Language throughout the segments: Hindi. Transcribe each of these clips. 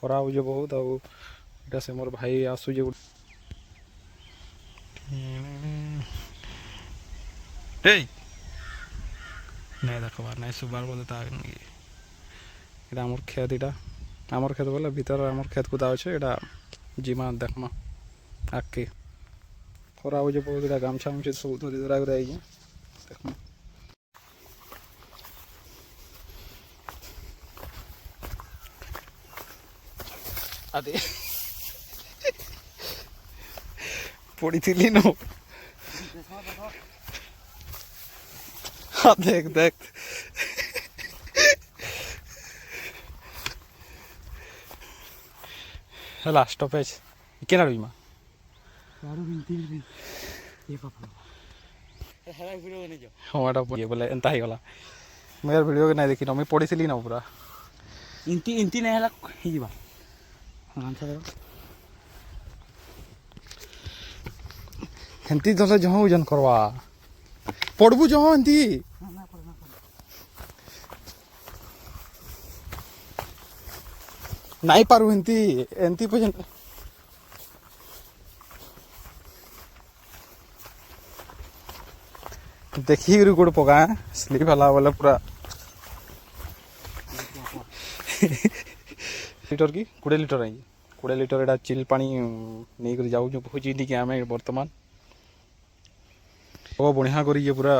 खरा हो बहुत आटा से मोर भाई आसुजे नहीं देखबार नहीं सुबार बोलते এটা আমার ক্ষেত এটা আমার ক্ষেত বলে ভিতরে আমার ক্ষেত কোথাও আছে এটা জিমা দেখমা আগে খরা হচ্ছে বহুত এটা গামছা গামছি ସବୁ ଧରି ଧରା করে ଆଇଛେ ଦେଖମା ଆଦେ ପଡ଼ିଥିଲି ନ देख देख ହେଲା ଷ୍ଟପେଜ୍ କେନା ରହିମା ହଁ ଏଟା ବୋଲେ ଏନ୍ତା ହେଇଗଲା ମୁଁ ଭିଡ଼ିଓ ନାଇଁ ଦେଖିନ ମୁଇଁ ପଢ଼ିଥିଲି ନା ପୁରା ଇନ୍ତି ଇନ୍ତି ନାଇଁ ହେଲା ହେଇଯିବା ହେନ୍ତି ଧଲେ ଜହ ଓଜନ କରବା ପଢ଼ବୁ ଜହ ଏନ୍ତି ନାଇଁ ପାରୁ ଏନ୍ତି ଏନ୍ତି ପର୍ଯ୍ୟନ୍ତ ଦେଖିକିରି ଗୋଡ଼ ପକା ସ୍ଲିପ୍ ହେଲା ବୋଲେ ପୁରା লিটর কি 20 লিটর আই 20 লিটর এটা চিল পানি ନେଇକରି ଯାଉଛୁ ଭୋଜିଟିକି ଆମେ ବର୍ତ୍ତମାନ ଓ ବଢ଼ିଆ କରି ଇଏ ପୁରା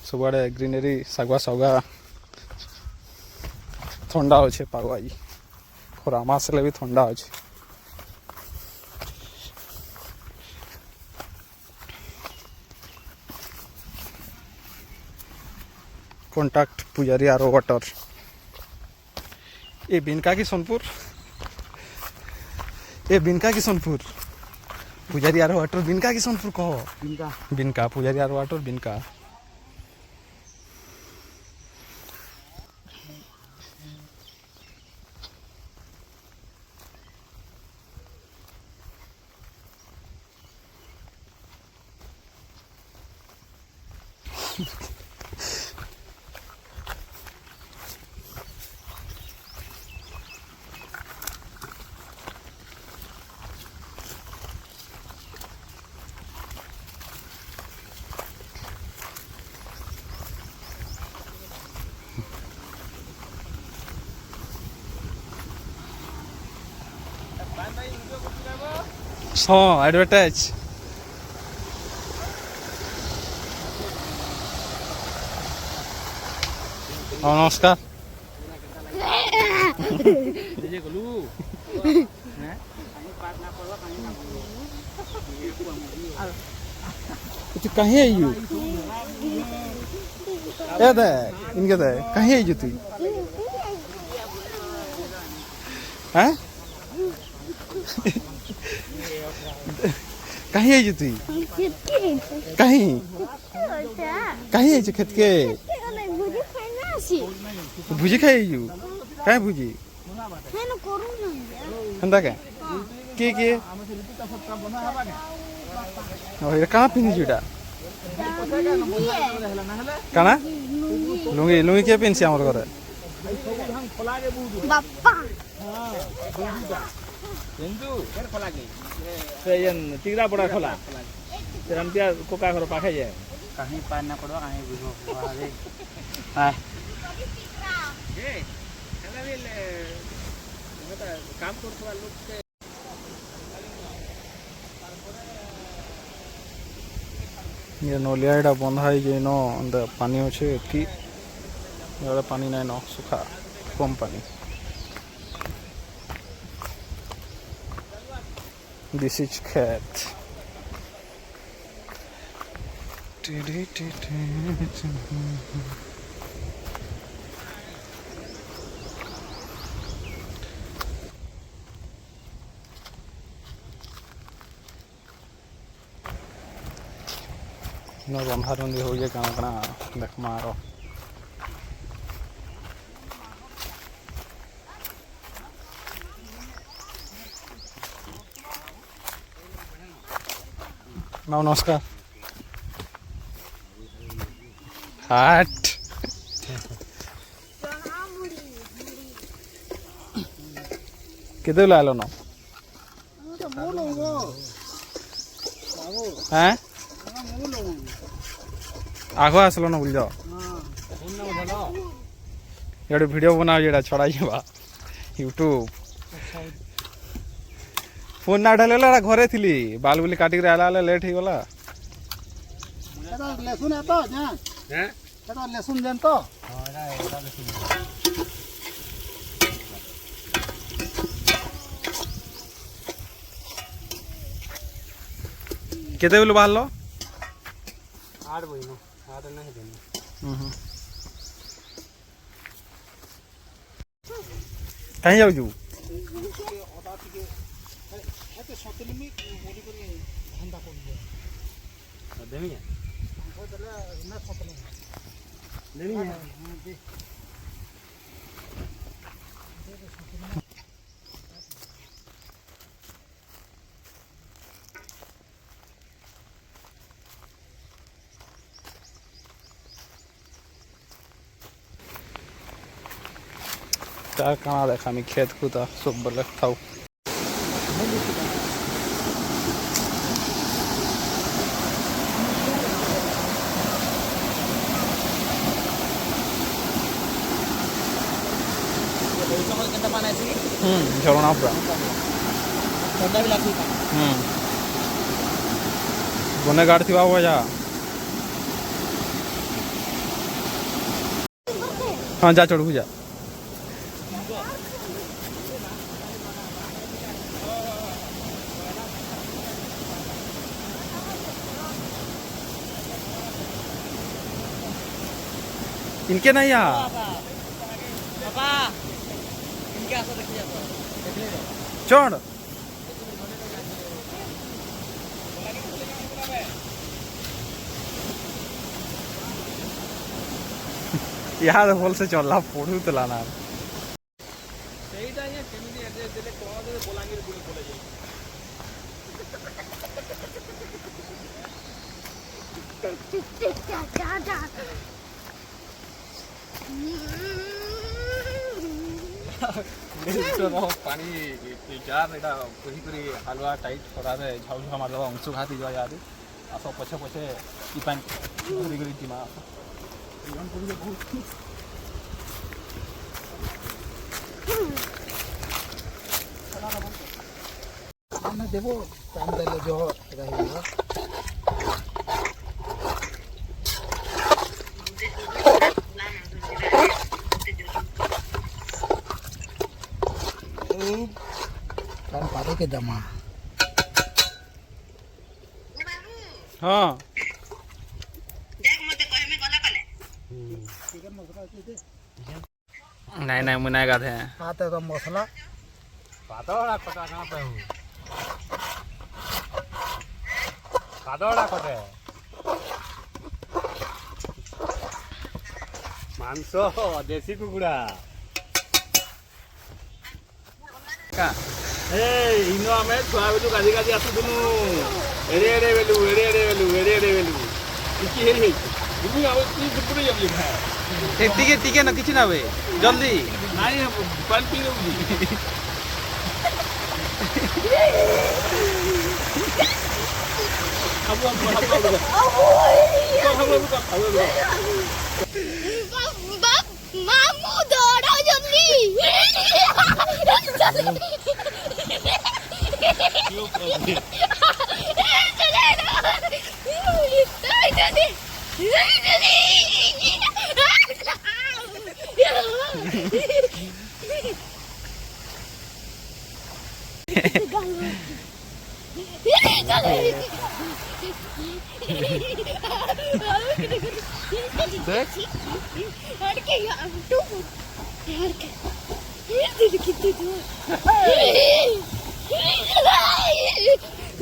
ସବୁଆଡ଼େ ଗ୍ରିନେରୀ ଶାଗୁଆ ଶାଗୁଆ ଥଣ୍ଡା ଅଛେ ପାଗ ଆଜି ଖରା ମାସ ହେଲେ ବି ଥଣ୍ଡା ଅଛି कॉन्टैक्ट पुजारी आरो वाटर ये बिनका की सोनपुर ये बिनका की सोनपुर पुजारी आरो वाटर बिनका की सोनपुर कहो बिनका पुजारी आरो वाटर बिनका हाँ एडवर्टाइज हाँ नमस्कार कहीं आई यू इनके कहीं आई तू हैं कहीं आई तू कहीं कहीं आई खेत के भुजी खाई कहीं भुजी हेन्ता के कहाँ पिंधि काना लुंगी लुंगी के पिंधि आमर घर तिगरा पड़ा खोला रमतिया कोका घर पाखे जाए कहीं पार ना पड़ो कहीं बुझो काम करथवा लोग के ये नलिया एटा बंधा है जे नो अंदर पानी अच्छे कि यार पानी नहीं न सुखा कम पानी दिस इज खेत बंधा रुंदी हो जाए कଣା कଣା देख मारो नमस्कार हाट କେତେ ବେଲେ ଆଇଲ ନ হ্যাঁ আগ আসলো না বুঝল এটি ভিডিও বনা যেটা ছড়াই যাবা यूट्यूब ফোন না ঢালে এরা ঘরে থিলি বাল বুলি কাটিকি আইলা আইলা লেট হয়ে গলা লেসুন এত হ্যাঁ এটা লেসুন দেন তো কেতে বেলু বাহারল 8 বই না 8 না হেদিন কাହିଁ ଯାଉଛୁ দেমি দেমি তার কানা দেখা আমি ক্ষেত খুদা সব বলে খাও ঝরনা পুরা বনে গাড় থিবা ভজা হ্যাঁ যা চড়বু যা इनके नहीं यहाँ पापा इनके आसो देखि जा चढ़ यहाँ तो बोल से चलला पढ़ू तो लाना ସେଇଟା ଆଜ୍ଞା କେମିତି ଆଡ୍ରେସ୍ ଦେଲେ କଣ ଦେଲେ ବଲାଙ୍ଗୀର ବୁଲି ପଳେଇ ଯାଇ ପାଣି ଜାର ଏଇଟା କହିକରି ହାଲୁଆ ଟାଇଟ୍ ଖରାରେ ଝାଉ ଝାଉ ମାରିଦେବା ଅଂଶୁଘାତ ହେଇଯିବା ୟାଦେ ଆସ ପଛେ ପଛେ ଇ ପାଣି ଧରିକରି ଯିମା ଆମେ ଦେବ ପାଣି ଦେଲେ ଜହ ରହିବ पानी पारे के दमा हाँ नहीं नहीं मुनाई गाते हैं आते तो मसला पादोड़ा कटा ना पे हूं पादोड़ा कटे मांस देसी कुकुड़ा का ଏ ଇନ ଆମେ ଛୁଆ ବେଳୁ ଗାଧି ଗାଧି ଆସୁଥିଲୁ ଏଡ଼େ ଏଡ଼େ ବେଲୁ ଏଡ଼େ ଏଡ଼େ ବେଲୁ ଏଡ଼େ ଏଡ଼େ ବେଲୁ କିଛି ହେଇ ହେଇଛି ବୁଝି ଆଉ କି ଦୁପୁରେ ଯାଉଛି ଖାଏ टिके टिके ना किसी ना वे जल्दी ନାଇଁ ପାଣି ପିଇ ଯାଉଛି मामू दौड़ो जल्दी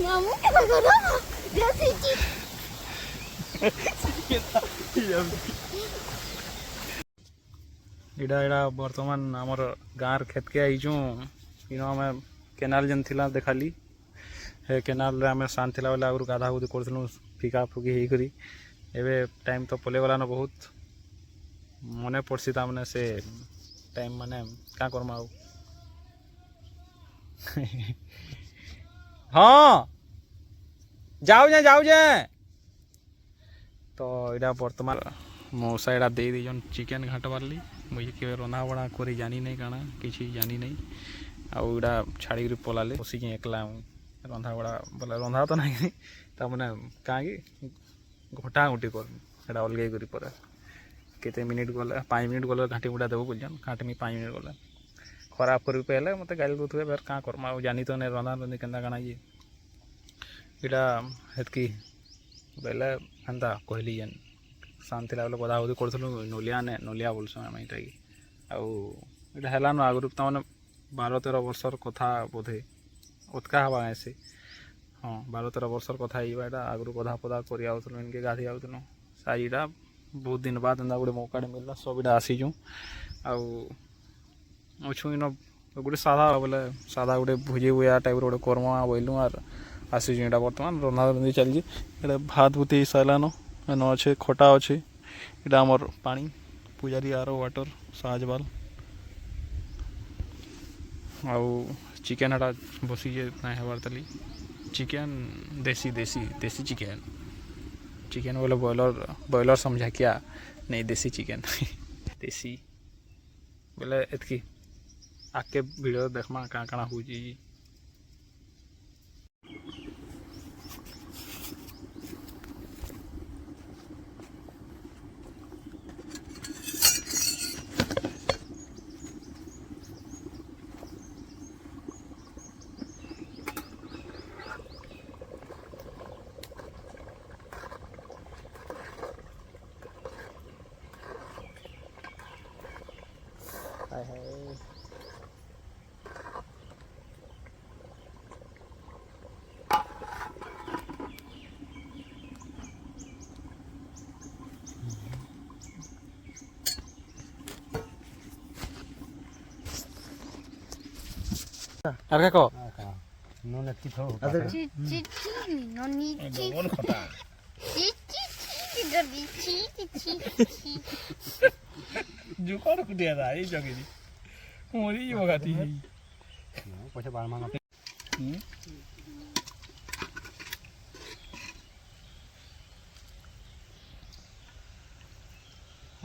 मामू क्या करो जैसे इडा इडा वर्तमान आमर गाँव खेत के आईचु इन आम केनाल जेन थिला देखाली हे केनाल रे आम शांत थिला बेले आगु गाधा गुधी करथलु फिका फुकी हेई करी एबे टाइम तो पले गलान बहुत मने पड़सी ता माने से टाइम माने का करमा हाँ जाऊजे तो यहाँ बर्तमान मौसा यहाँ दे दीजन चिकेन घाट बारली मुझे के रंधा बड़ा कर जानी नहीं काना किसी जानी नहीं आउटा छाड़ी पलाले बसिक एकला रंधा बड़ा बोले रंधा तो नहीं तमें कहीं घटा घुटी कर अलग कर केते मिनिट गले 5 मिनिट गले घाटी गुड़ा देव बोलछन घाटमी 5 मिनिट गले खराब कर पहले मत गाली दूथे बेर क्या करमा जानी तो नहीं रंधा रंधी केन्दा काना ये यहाँ हेतकी बेले एंता कहली जेन शांति लगे गदा गुदी करूँ नलिया ने नलिया बोलसुँ आम यहाँ कि आउटा है आगुरी तमें 12-13 वर्षर कथा बोधे उत्का हवा ऐसे हाँ 12-13 वर्षर कथा यहाँ आगुरी गधा पदा कर इनके गाधी आउनु साईटा बहुत दिन बाद एंता गोटे मौका मिलला सब इटा आसीचु आछू इन गोटे सादा बोले सादा गोटे भुजी भुया टाइप गोटे कर्मा बोलूँ आर आसीचु यहाँ बर्तमान रंधा रंधी चलती भात भूति सारान एन अच्छे खटा अच्छे यहाँ आमर पानी पूजारी आर वाटर साजबाल आउ चिकेन हटा बसिजे ना हबार तली चिकेन देसी देसी देसी चिकेन चिकेन बोले बॉयलर समझा क्या नहीं देसी चिकेन देसी बोले एतकी आके वीडियो देखमा काँ काଣା होची আর কাকো নো নেতি থো ची ची ची ननी ची मन खटा ची ची ची दर्दी ची ची ची जुकर कुटिया था ये जगह दी मोरी ये बगाती है पछे बार मांगा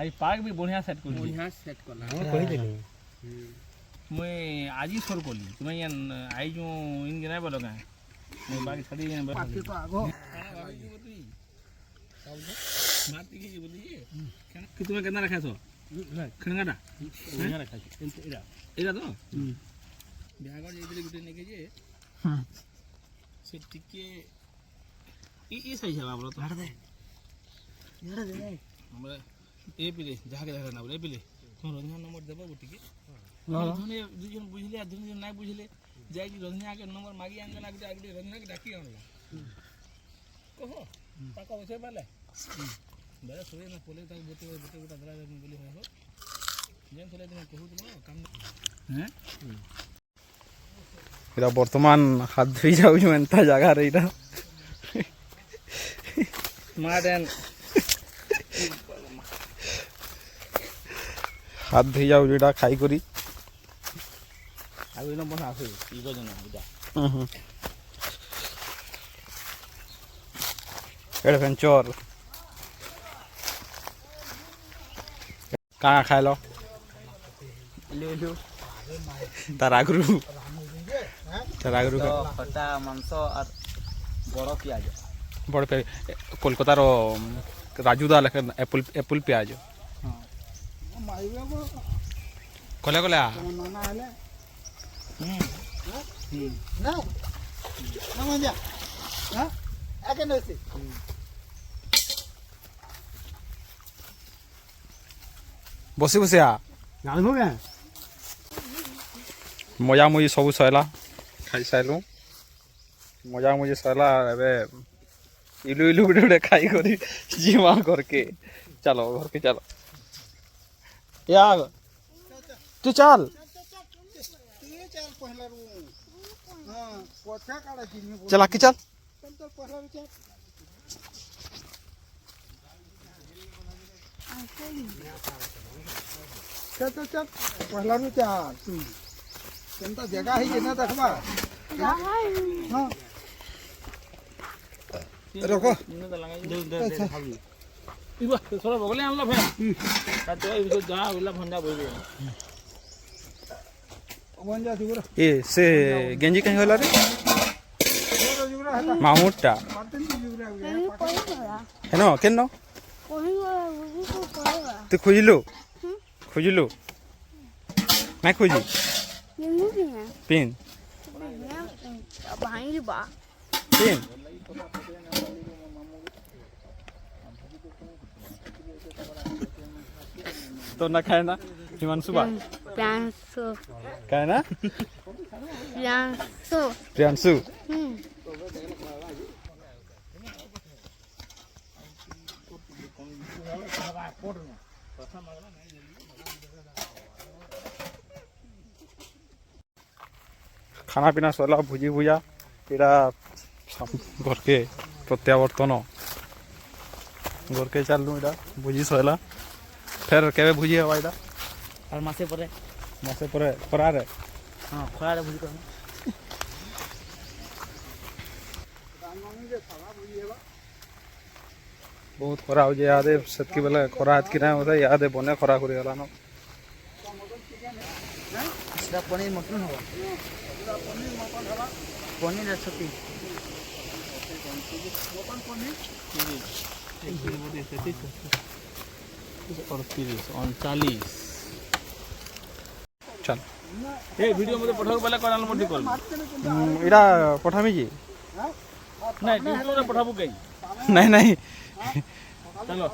आई पार्क भी बढ़िया सेट कर बढ़िया सेट करला कहि देली मैं आज ही सर कोली तुम्हें ये आई जो इनके नहीं बोलोगे मैं बाकी छड़ी के पार्टी तो आगो मारती की बोलिए कि तुम्हें कितना रखा सो खंगाटा बढ़िया रखा एरा एरा तो बिहागड़ जेतले गुटे ने के जे से टिके ई सही है बाबरो तो हट दे हमरा ए पिले जहां के देखा ना बोले पिले तुम रंजन नंबर देबो गुटी के धने दुजन बुझले आ दुजन नाही बुझले जाय कि रंजन के नंबर मागी आंगला गुटे आगुटे रंजन के डाकी आनला कहो पाका बसे पाले बड़ा सोए ना पोले तक बोते बोते गोटा दला बोली हो जेन थले दिन कहू तो काम हैं इरा वर्तमान हाथ धोई जाऊ एंता जगह रहीटा माडेन हाथ धोई जाऊ जेटा खाई करी आगु न बना आसे इगो जना बुदा एडवेंचर कहाँ खाए लो ले लो तारागुरु तो खटा मांस और बड़ पियाज बड़ पे कोलकातार राजूदा लेखे एप्पल प्याज कले कले नना हेले ना ना मजा हां आके नसे बसी बसी आ जान हो गया मजा मुझे सब सैला खाई सारू मजा मुझे सैला ए इलू इलू गुटे गुटे खाई करी जीवा करके चलो घर के चलो यार तू चल ये चल पहला रू हां कोठा काढा चिनी चल आके चल चल पहला रू चल चल पहला रू चल କେନ୍ତା ଜାଗା ହେଇଛି ନା ଦେଖବା ହଁ ରଖ इन्हें तो लगाई इबा थोड़ा बगले आन लो भाई तो ये जा उला भंडा बोल दे ବଞ୍ଜା ଥିବ ଏ ସେ ଗେଞ୍ଜି କାହିଁ ଗଲା ରେ ଯୁଗରା ହେଲା ମାମୁଟା ମାର୍ଟିନ ଯୁଗରା আমি কই করা ହେନ କେନ কই করা বুঝি তো করা ତୁ ଖୋଜିଲୁ ଖୋଜିଲୁ ନାଇଁ ଖୋଜି নিমু না ପିନ୍ ভাঙি বা ପିନ୍ तो ना खाए ना हिमांशु बा প্রাংশু खाए ना প্রাংশু प्रियांशु खाना पीना सरला भुजी भुजा इटा घर के प्रत्यावर्तन घर के चलू इटा भुजी सरला फिर केवे भुजी हवा इटा और मासे परे मासे पर खरा रे हां खरा बुझी कर बहुत खरा हो जे यादे सतकी बेला खरा हाथ की ना होता यादे बने खरा करी गला न इसका पनीर मटन होगा पनीर रेसिपी और 39 चल ए वीडियो मध्ये पठाव पहले कोणाल मोठी कॉल इटा पठामी जी नाही यूट्यूब रे पठाबू कई नहीं नहीं चलो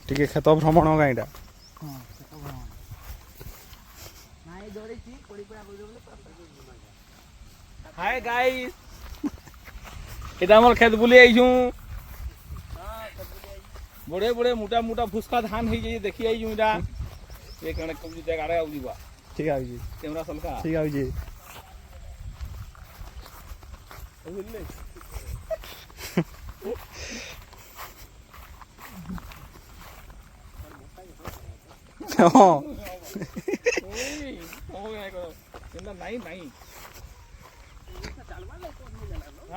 टिके खेत भ्रमण गाईटा हाय गाइस এটা আমার खेत बुली आइछु बड़े बड़े मोटा मोटा फुसका धान हो जाई देखि आइछु इटा ये कने कम जगह आरे आउ जीवा ठीक है जी कैमरा सलका ठीक है जी बुझले हां ओई ओ नाही करो इंदा नाही नाही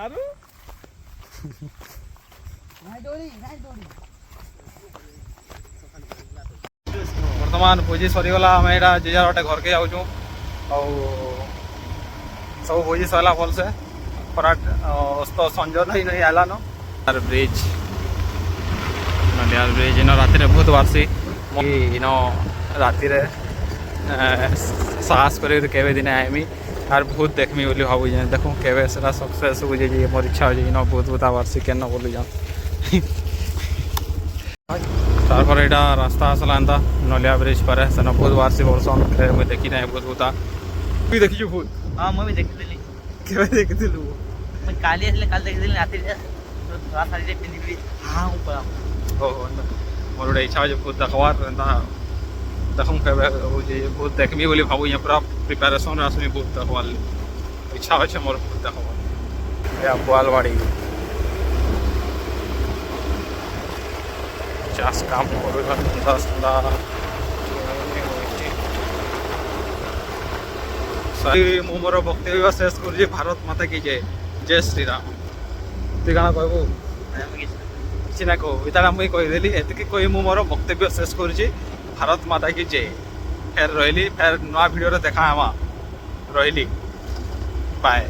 आरु वर्तमान भोजी सरीगला आम यहाँ जे जार गोटे घर के जाऊँ सब भोजी सरला भल से खरा अस्त संज नहीं नहीं आला न ब्रिज नलियार ब्रिज इन राति बहुत बारसी इन राति साहस कर केवे दिन आएमी आर बहुत देखमी बोली भावुँ देखूँ केवे से सक्सेस हो जाए मोर इच्छा हो जाए बहुत बहुत बारसी केन बोली जान तारपर यहाँ रास्ता आसला एंता नलिया ब्रिज पर सेन बहुत बारसी बर्षन मुझे देखी ना बहुत बहुत तुई देखी बहुत हाँ मुझे देखी केवे देखिलु मैं काली आसले काल देखी राति धरा साड़ी पिंधि हाँ ऊपर मोर गोटे इच्छा हो बहुत देखवार एंता देखूँ केवे हो बहुत देखमी बोली भावुँ पूरा प्रिपेरेसन आसमी बहुत देखवार इच्छा अच्छे मोर बहुत देखवार या बुआलवाड़ी चाष काम मु मोर वक्तव्य शेष कर भारत माता की जय जय श्री राम तुई क्या कहबू किसी ना कह इतना मुझे कहीदेली एतिक कही मु मोर वक्तव्य शेष कर भारत माता की जय फिर रही फिर नुआ भिडियो देखा रही बाय।